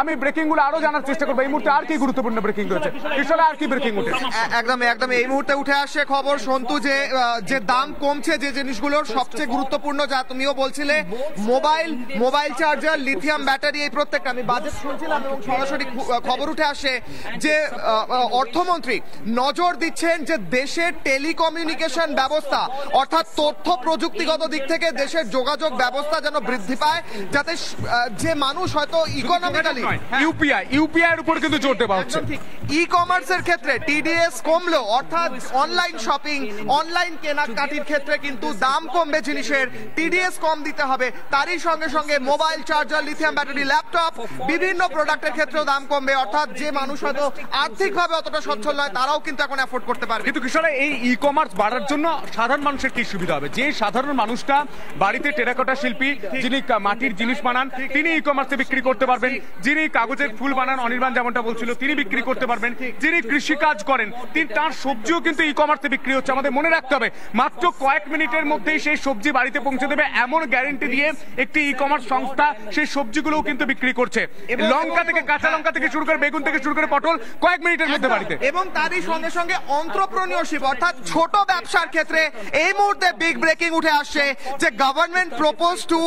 আমি ব্রেকিং গুলো আরো জানার চেষ্টা করবো এই মুহূর্তে আর কি গুরুত্বপূর্ণ ব্রেকিং রয়েছে, কৃষক আর কি ব্রেকিং উঠেছে। একদম একদম এই মুহূর্তে উঠে আসছে খবর সন্তু যে দাম কমছে যে জিনিসগুলোর সবচেয়ে গুরুত্বপূর্ণ, যা তুমিও বলছিলে, মোবাইল চার্জার, লিথিয়াম ব্যাটারি, এই প্রত্যেকটা। আমি বাজেট শুনছিলাম এবং সরাসরি খবর উঠে আসে যে অর্থমন্ত্রী নজর দিচ্ছেন যে দেশের টেলিকমিউনিকেশন ব্যবস্থা অর্থাৎ তথ্য প্রযুক্তিগত দিক থেকে দেশের যোগাযোগ ব্যবস্থা যেন বৃদ্ধি পায়, যাতে যে মানুষ হয়তো ইকোনমিক্যালি ইউপিআই এর উপর কিন্তু জোর দেওয়া হচ্ছে। ই কমার্সের ক্ষেত্রে টিডিএস কমলো, অর্থাৎ অনলাইন শপিং, অনলাইন কেনাকাটির ক্ষেত্রে কিন্তু দাম কমবে জিনিসের, টিডিএস কম দিতে হবে। তারই সঙ্গে সঙ্গে mobile charger, lithium battery, laptop, বিভিন্ন প্রোডাক্টের ক্ষেত্রেও দাম কমবে, অর্থাৎ যে মানুষ হয়তো আর্থিকভাবে অতটা সচ্ছল নয় তারাও কিন্তু এখন অ্যাফোর্ড করতে পারবে। কিন্তু কিশোরা, এই ই কমার্স বাড়ার জন্য সাধারণ মানুষের কি সুবিধা হবে? যে সাধারণ মানুষটা বাড়িতে টেরাকোটা শিল্পী, যিনি মাটির জিনিস বানান, তিনি ই কমার্সে বিক্রি করতে পারবেন, যিনি কাগজের ফুল বানান, অনির্বাণ যেমনটা বলছিল, তিনি বিক্রি করতে পারবেন, যিনি কৃষিকাজ করেন তার সবজিও কিন্তু ই কমার্সে বিক্রি হচ্ছে। আমাদের মনে রাখতে হবে মাত্র কয়েক মিনিটের মধ্যেই সেই সবজি বাড়িতে পৌঁছে দেবে এমন গ্যারেন্টি দিয়ে একটি ই কমার্স সংস্থা সেই সবজিগুলোও কিন্তু বিক্রি করছে। লঙ্কা থেকে, কাঁচা লঙ্কা থেকে শুরু করে, বেগুন থেকে শুরু করে পটল কয়েক মিনিটের মধ্যে বাড়িতে। এবং তারই সঙ্গে সঙ্গে এন্টারপ্রেনিয়রশিপ অর্থাৎ ছোট ব্যবসার ক্ষেত্রে এই মুহূর্তে বিগ ব্রেকিং উঠে আসছে যে government propose to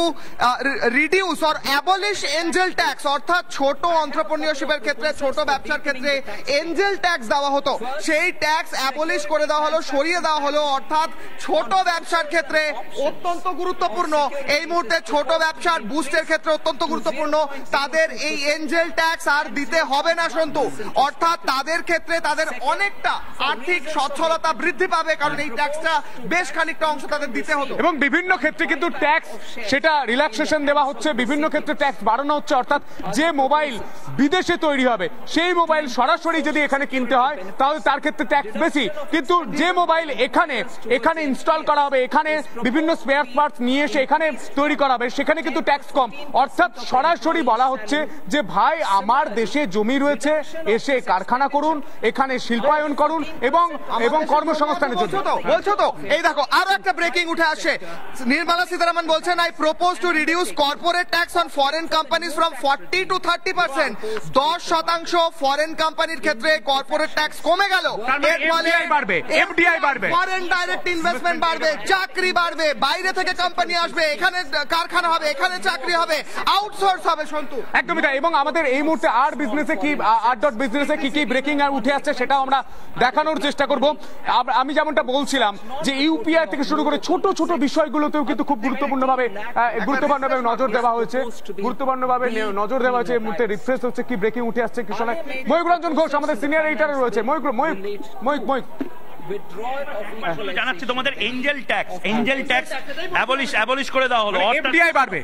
reduce or abolish Angel tax, অর্থাৎ ছোট এন্টারপ্রেনিয়রশিপের ক্ষেত্রে, ছোট ব্যবসার ক্ষেত্রে এঞ্জেল ট্যাক্স দেওয়া হতো, সেই ট্যাক্স অ্যাবলিশ করে দেওয়া হলো, সরিয়ে দেওয়া হলো। অর্থাৎ ছোট ব্যবসার ক্ষেত্রে অত্যন্ত গুরুত্বপূর্ণ, এই মুহূর্তে ছোট ব্যবসার বুস্টের ক্ষেত্রে অত্যন্ত গুরুত্বপূর্ণ, তাদের এই এঞ্জেল ট্যাক্স আর দিতে হবে না সন্তু। অর্থাৎ তাদের ক্ষেত্রে তাদের অনেকটা আর্থিক সচ্ছলতা বৃদ্ধি পাবে, কারণ এই ট্যাক্সটা বেশ খানিকটা অংশ তাদের দিতে হতো। এবং বিভিন্ন ক্ষেত্রে কিন্তু ট্যাক্স সেটা রিল্যাক্সেশন দেওয়া হচ্ছে, বিভিন্ন ক্ষেত্রে ট্যাক্স বাড়ানো হচ্ছে। অর্থাৎ যে মোবাইল বিদেশে তৈরি হবে সেই মোবাইল সরাসরি যদি এখানে কিনতে হয় তাহলে তার ক্ষেত্রে ট্যাক্স বেশি, কিন্তু যে মোবাইল এখানে ইনস্টল করা হবে, এখানে বিভিন্ন স্পেয়ার পার্টস নিয়ে এসে এখানে তৈরি করা হবে, সেখানে কিন্তু ট্যাক্স কম। অর্থাৎ সরাসরি বলা হচ্ছে যে ভাই আমার দেশে জমি রয়েছে, এসে কারখানা করুন, এখানে শিল্পায়ন করুন এবং কর্মসংস্থানের জন্য। বলছো তো, এই দেখো আরো একটা ব্রেকিং উঠে আসে। নির্মলা সীতারামন বলছেন I propose to reduce corporate tax on foreign companies from 40 to 30%। 10% foreign কোম্পানির ক্ষেত্রে কর্পোরেট ট্যাক্স কমে গেল, এফডিআই বাড়বে, ফরেন ডাইরেক্ট ইনভেস্টমেন্ট বাড়বে, চাকরি বাড়বে, বাইরে থেকে কোম্পানি আসবে, এখানে কারখানা হবে, এখানে চাকরি হবে, আউটসোর্স হবে সন্তু। একদমই তাই। এবং আমাদের এই মুহূর্তে আর বিজনেসে কি বিজনেসে কি ব্রেকিং আর উঠে আসছে সেটাও আমরা দেখানোর চেষ্টা করব। আমি যেমনটা বলছিলাম যে ইউপিআই থেকে শুরু করে ছোট ছোট বিষয়গুলোতেও কিন্তু খুব গুরুত্বপূর্ণভাবে নজর দেওয়া হয়েছে, এই মুহূর্তে রিফ্রেশ হচ্ছে কি ব্রেকিং উঠে আসছে কি শোনায়। ময়ূক রঞ্জন ঘোষ আমাদের সিনিয়র এডিটর রয়েছে। ময়ূক জানাচ্ছি তোমাদের এঞ্জেল ট্যাক্স অ্যাবলিশ করে দেওয়া হলো, এফডিআই বাড়বে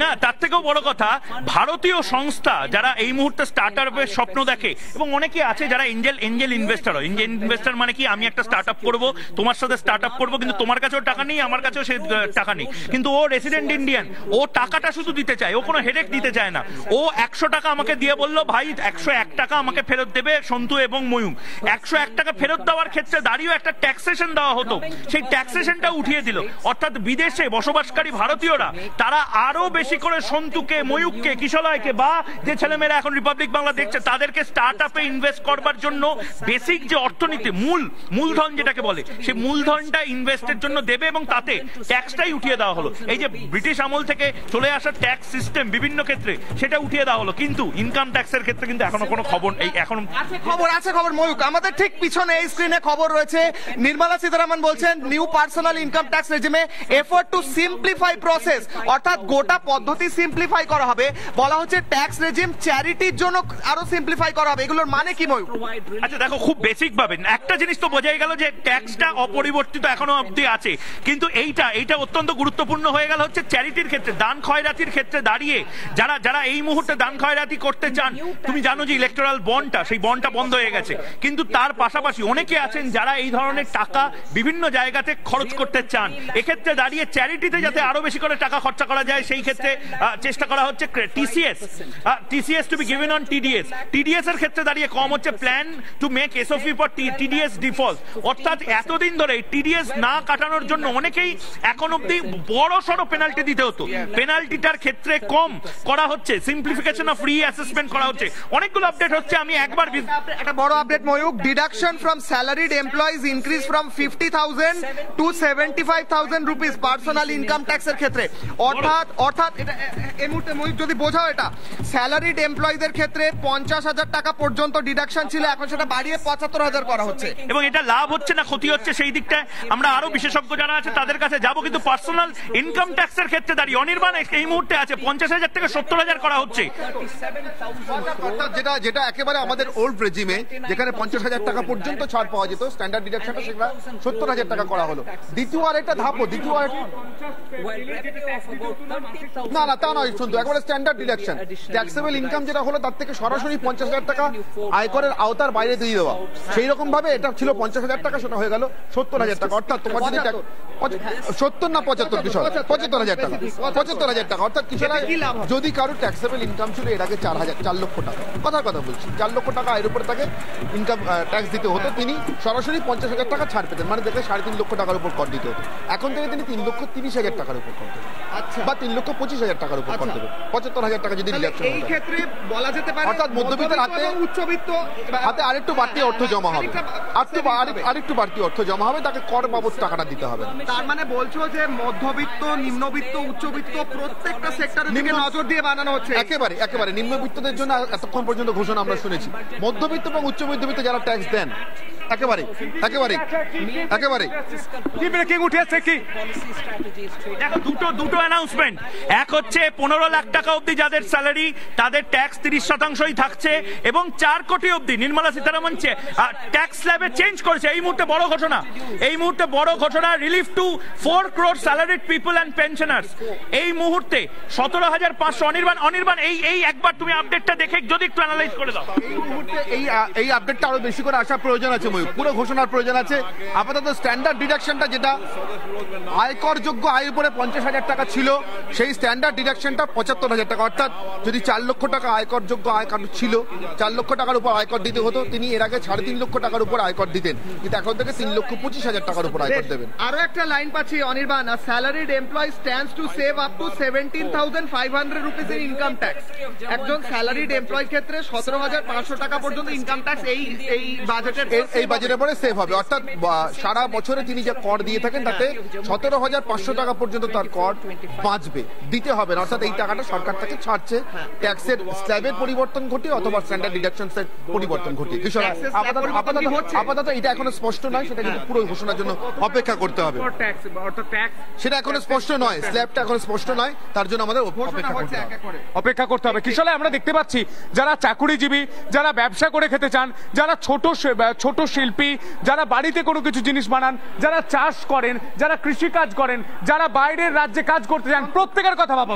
না। তার থেকেও বড় কথা, ভারতীয় সংস্থা যারা এই মুহূর্তে স্টার্টআপের স্বপ্ন দেখে, এবং অনেকে আছে যারা এঞ্জেল ইনভেস্টর হয়। এঞ্জেল ইনভেস্টর মানে কি, আমি একটা স্টার্টআপ করব, তোমার সাথে স্টার্টআপ করব, কিন্তু তোমার কাছেও টাকা নেই, আমার কাছেও সে টাকা নেই, কিন্তু ও রেসিডেন্ট ইন্ডিয়ান, ও টাকাটা শুধু দিতে চায়, ও কোনো হেডেক দিতে চায় না। ও 100 টাকা আমাকে দিয়ে বললো ভাই 101 টাকা আমাকে ফেরত দেবে সন্তু এবং ময়ূক। 101 টাকা ফেরত দেওয়ার ক্ষেত্রে দাঁড়িয়ে একটা ট্যাক্সেশন দেওয়া হতো, সেই ট্যাক্সেশনটা উঠিয়ে দিল। অর্থাৎ বিদেশে বসবাসকারী ভারতীয়রা তারা আরো বেশি করে সন্তুকে, ময়ূককে, কিশলয়কে বা যে ছেলেমেয়েরা এখন রিপাবলিক বাংলা দেখছে তাদেরকে স্টার্টআপে ইনভেস্ট করবার জন্য বেসিক যে অর্থনীতি মূলধন যেটাকে বলে, সেই মূলধনটা ইনভেস্টের জন্য দেবে এবং তাতে ট্যাক্সটাই উঠিয়ে দেওয়া হলো। এই যে ব্রিটিশ আমল থেকে চলে আসা ট্যাক্স সিস্টেম বিভিন্ন ক্ষেত্রে সেটা উঠিয়ে দেওয়া হলো, কিন্তু ইনকাম ট্যাক্সের ক্ষেত্রে কিন্তু এখনো কোনো খবর খবর ময়ূক আমাদের ঠিক পিছনে এই স্ক্রিনে খবর রয়েছে। নির্মলা সীতারামন বলছেন নিউ পার্সোনাল ইনকাম ট্যাক্স রেজিমে এফোর্ট টু সিম্পলিফাই প্রসেস, অর্থাৎ গোটা পদ্ধতি সিম্পলিফাই করা হবে। বলা হচ্ছে ট্যাক্স রেজিম চ্যারিটির জন্য আরো সিম্পলিফাই করা হবে। এগুলোর মানে কি ময়ূক? আচ্ছা দেখো, খুব বেসিক ভাবে একটা জিনিস তো বোঝাই গেল যে ট্যাক্সটা অপরিবর্তিত এখনো অবধি আছে, কিন্তু এইটা অত্যন্ত গুরুত্বপূর্ণ হয়ে গেল হচ্ছে চ্যারিটির ক্ষেত্রে, দান খয়রাতির ক্ষেত্রে দাঁড়িয়ে যারা এই মুহূর্তে দান খয়রাতি করতে চান। তুমি জানো যে ইলেকটোরাল বন্ডটা, সেই বন্ডটা বন্ধ হয়ে গেছে, কিন্তু তার পাশাপাশি অনেকে আছেন যারা এই ধরনের টাকা বিভিন্ন জায়গাতে খরচ করতে চান। এক্ষেত্রে দাঁড়িয়ে চ্যারিটিতে যাতে আরো বেশি করে টাকা খরচা করা যায় সেই ক্ষেত্রে চেষ্টা করা হচ্ছে। TCS to be given on TDS এর ক্ষেত্রে দাঁড়িয়ে কম হচ্ছে, plan to make SOP for TDS default. অর্থাৎ এতদিন ধরে টিডিএস না কাটানোর জন্য অনেকেই এখন অব্দি বড় সড়ো পেনাল্টি দিতে হতো, পেনাল্টিটার ক্ষেত্রে কম করা হচ্ছে, সিম্পলিফিকেশন অফ রি অ্যাসেসমেন্ট করা হচ্ছে, অনেকগুলো আপডেট হচ্ছে। আমি একবার একটা বড় আপডেট ময়ূক, deduction from salaried employees increase from 50,000 to 75,000 rupees personal income ট্যাক্সের ক্ষেত্রে। অর্থাৎ এটা এই মুহূর্তে ময়ূক যদি বোঝাও, এটা স্যালারিড এমপ্লয়িদের ক্ষেত্রে 50,000 টাকা পর্যন্ত ডিডাকশন ছিল, এখন সেটা বাড়িয়ে 75,000 করা হচ্ছে। এবং এটা লাভ হচ্ছে না ক্ষতি হচ্ছে সেই দিকটায় আমরা আরো বিশেষজ্ঞ যারা আছে তাদের কাছে যাব। কিন্তু পার্সোনাল ইনকাম ট্যাক্সের ক্ষেত্রে দাঁড়িয়ে অনির্বাণ এই মুহূর্তে আছে 50,000 থেকে 70,000 করা হচ্ছে। যেটা একেবারে আমাদের ওল্ড রেজিমে যেখানে 50,000 টাকা পর্যন্ত ছাড় পাওয়া যেত, স্ট্যান্ডার্ড ডিডাকশনটা সেটা 70,000 টাকা করা হলো। দ্বিতীয় আরেকটা ধাপও, না তা নয়, শুনতো একবারে স্ট্যান্ডার্ড ডিডাকশন ট্যাক্সেবল ইনকাম যেটা হলো তার থেকে সরাসরি 50,000 টাকা আয়করের আওতার বাইরে দিয়ে দেওয়া। সেই রকম ভাবে এটা ছিল 50,000 টাকা, সেটা হয়ে গেল 70,000 টাকা। অর্থাৎ তোমার যদি 70 না 75 বিষয় 75,000 টাকা, 75,000 টাকা। অর্থাৎ কিছু না, যদি কারো ট্যাক্সেবল ইনকাম ছিল এর আগে 4 লক্ষ টাকা, কথা বলছি 4 লক্ষ টাকা এর উপরে তাকে ইনকাম ট্যাক্স দিতে হতো, তিনি সরাসরি 50,000 টাকা ছাড় পেতেন, মানে দেখে 3.5 লক্ষ টাকার উপর কর দিতে হতো। এখন থেকে তিনি 3,30,000 টাকার উপর কর দেবেন, বা 3,25,000 টাকার উপর কর দেবেন। 75,000 টাকা যদি ডিডাকশন এই ক্ষেত্রে বলা যেতে পারে অর্থাৎ মধ্যবিত্তের উচ্চবিত্ত হাতে আরেকটু বাড়তি অর্থ জমা হবে, আরেকটু বাড়তি অর্থ জমা হবে, তাকে কর বাবদ টাকাটা দিতে হবে। তার মানে বলছো যে মধ্যবিত্ত, নিম্নবিত্ত, উচ্চবিত্ত প্রত্যেকটা সেক্টরের দিকে নজর দিয়ে বানানো হচ্ছে। একেবারে নিম্নবিত্তদের জন্য এতক্ষণ পর্যন্ত ঘোষণা আমরা শুনেছি। মধ্যবিত্ত এবং উচ্চবিত্ত যারা ট্যাক্স দেন একেবারে কি ব্রেকিং উঠেছে কি দেখো, দুটো অ্যানাউন্সমেন্ট। এক হচ্ছে 15 লাখ টাকা অবধি যাদের স্যালারি তাদের ট্যাক্স 30% থাকছে, এবং 4 কোটি অবধি নির্মলা সীতারামন ট্যাক্স স্ল্যাবে চেঞ্জ করেছে। এই মুহূর্তে বড় ঘোষণা, relief two 4 crore salaried people and pensioners. এই মুহূর্তে 17,500। অনির্বাণ এই একবার তুমি আপডেটটা দেখে যদি একটু অ্যানালাইজ করে দাও। এই মুহূর্তে এই আপডেটটা আরো বেশি করে আসার প্রয়োজন আছে, পুরো ঘোষণার প্রয়োজন আছে। আপাতত স্ট্যান্ডার্ড ডিডাকশনটা যেটা আয়করযোগ্য আয়ের উপরে 50,000 টাকা ছিল, সেই স্ট্যান্ডার্ড ডিডাকশনটা 75,000 টাকা। অর্থাৎ যদি 4 লক্ষ টাকা আয়করযোগ্য আয়কর ছিল, 4 লক্ষ টাকার উপর আয়কর দিতে হতো, তিনি এর আগে 3.5 লক্ষ টাকার উপর আয়কর দিতেন, কিন্তু এখন থেকে 3,25,000 টাকার উপর আয়কর দেবেন। আরো একটা লাইন পাচ্ছি Anirban, salaried employee stands to save up to 17,500 rupees in income tax. একজন স্যালারিড এমপ্লয়ির ক্ষেত্রে 17,500 টাকা পর্যন্ত ইনকাম ট্যাক্স এই বাজেটের পরে সেভ হবে। অর্থাৎ সারা বছরে তিনি যে কর দিয়ে থাকেন তাতে 17,500 টাকা পর্যন্ত তার কর বাঁচবে, দিতে হবে না। অর্থাৎ এই টাকাটা সরকার তাকে ছাড়ছে, ট্যাক্সের স্ল্যাবের পরিবর্তন ঘটিয়ে অথবা স্ট্যান্ডার্ড ডিডাকশনসের পরিবর্তন ঘটিয়ে। আপাতত এটা এখনো স্পষ্ট নয়, সেটা কিন্তু পুরো ঘোষণার জন্য অপেক্ষা করতে হবে। সেটা এখনো স্পষ্ট নয়, স্ল্যাবটা এখনো স্পষ্ট নয়, তার জন্য আমাদের অপেক্ষা করতে হবে। কিশোরে আমরা দেখতে পাচ্ছি যারা চাকুরিজীবী, যারা ব্যবসা করে খেতে চান, যারা ছোট শিল্পী, যারা বাড়িতে কোনো কিছু জিনিস বানান, যারা চাষ করেন, যারা কৃষি কাজ করেন, যারা বাইরের রাজ্যে কাজ করতে চান, প্রত্যেকের কথা ভাবা।